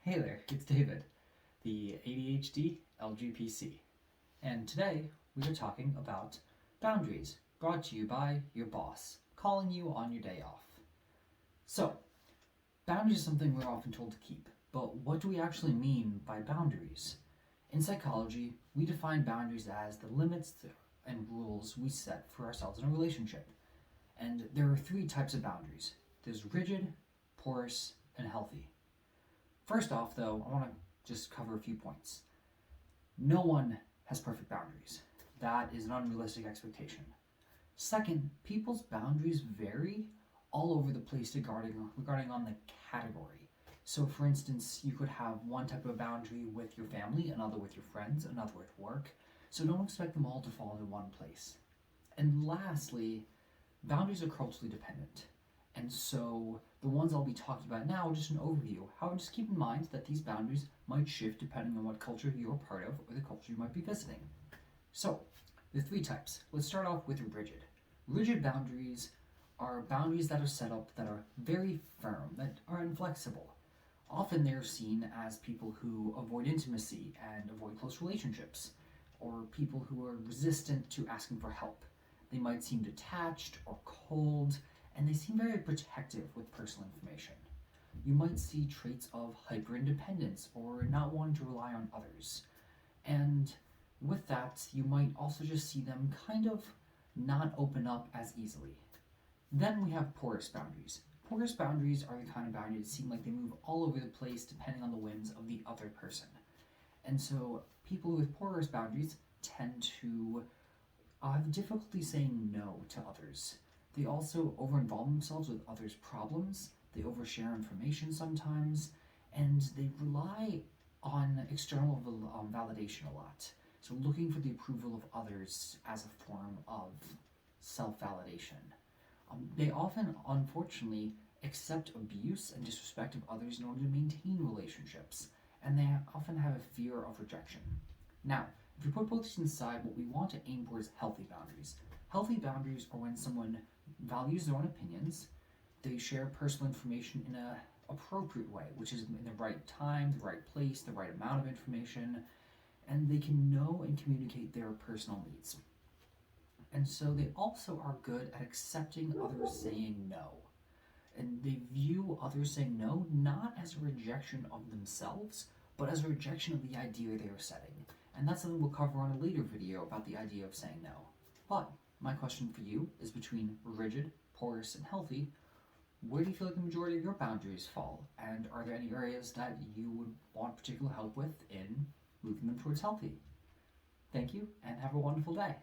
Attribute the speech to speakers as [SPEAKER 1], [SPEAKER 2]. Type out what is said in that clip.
[SPEAKER 1] Hey there, it's David, the ADHD LGPC, and today we are talking about boundaries brought to you by your boss calling you on your day off. So, boundaries is something we're often told to keep, but what do we actually mean by boundaries? In psychology, we define boundaries as the limits and rules we set for ourselves in a relationship. And there are three types of boundaries. There's rigid, porous, and healthy. First off, though, I want to just cover a few points. No one has perfect boundaries. That is an unrealistic expectation. Second, people's boundaries vary all over the place regarding on the category. So, for instance, you could have one type of boundary with your family, another with your friends, another with work. So don't expect them all to fall into one place. And lastly, boundaries are culturally dependent. And so the ones I'll be talking about now are just an overview. However, just keep in mind that these boundaries might shift depending on what culture you're part of or the culture you might be visiting. So, the three types. Let's start off with rigid. Rigid boundaries are boundaries that are set up that are very firm, that are inflexible. Often they're seen as people who avoid intimacy and avoid close relationships, or people who are resistant to asking for help. They might seem detached or cold, and they seem very protective with personal information. You might see traits of hyper-independence or not wanting to rely on others. And with that, you might also just see them kind of not open up as easily. Then we have porous boundaries. Porous boundaries are the kind of boundaries that seem like they move all over the place depending on the whims of the other person. And so people with porous boundaries tend to have difficulty saying no to others. They also over-involve themselves with others' problems, they overshare information sometimes, and they rely on external validation a lot. So looking for the approval of others as a form of self-validation. They often, unfortunately, accept abuse and disrespect of others in order to maintain relationships, and they often have a fear of rejection. Now, if we put both these inside, what we want to aim for is healthy boundaries. Healthy boundaries are when someone values their own opinions, they share personal information in an appropriate way, which is in the right time, the right place, the right amount of information, and they can know and communicate their personal needs. And so they also are good at accepting others saying no. And they view others saying no not as a rejection of themselves, but as a rejection of the idea they are setting. And that's something we'll cover on a later video about the idea of saying no. But my question for you is between rigid, porous, and healthy, where do you feel like the majority of your boundaries fall? And are there any areas that you would want particular help with in moving them towards healthy? Thank you, and have a wonderful day.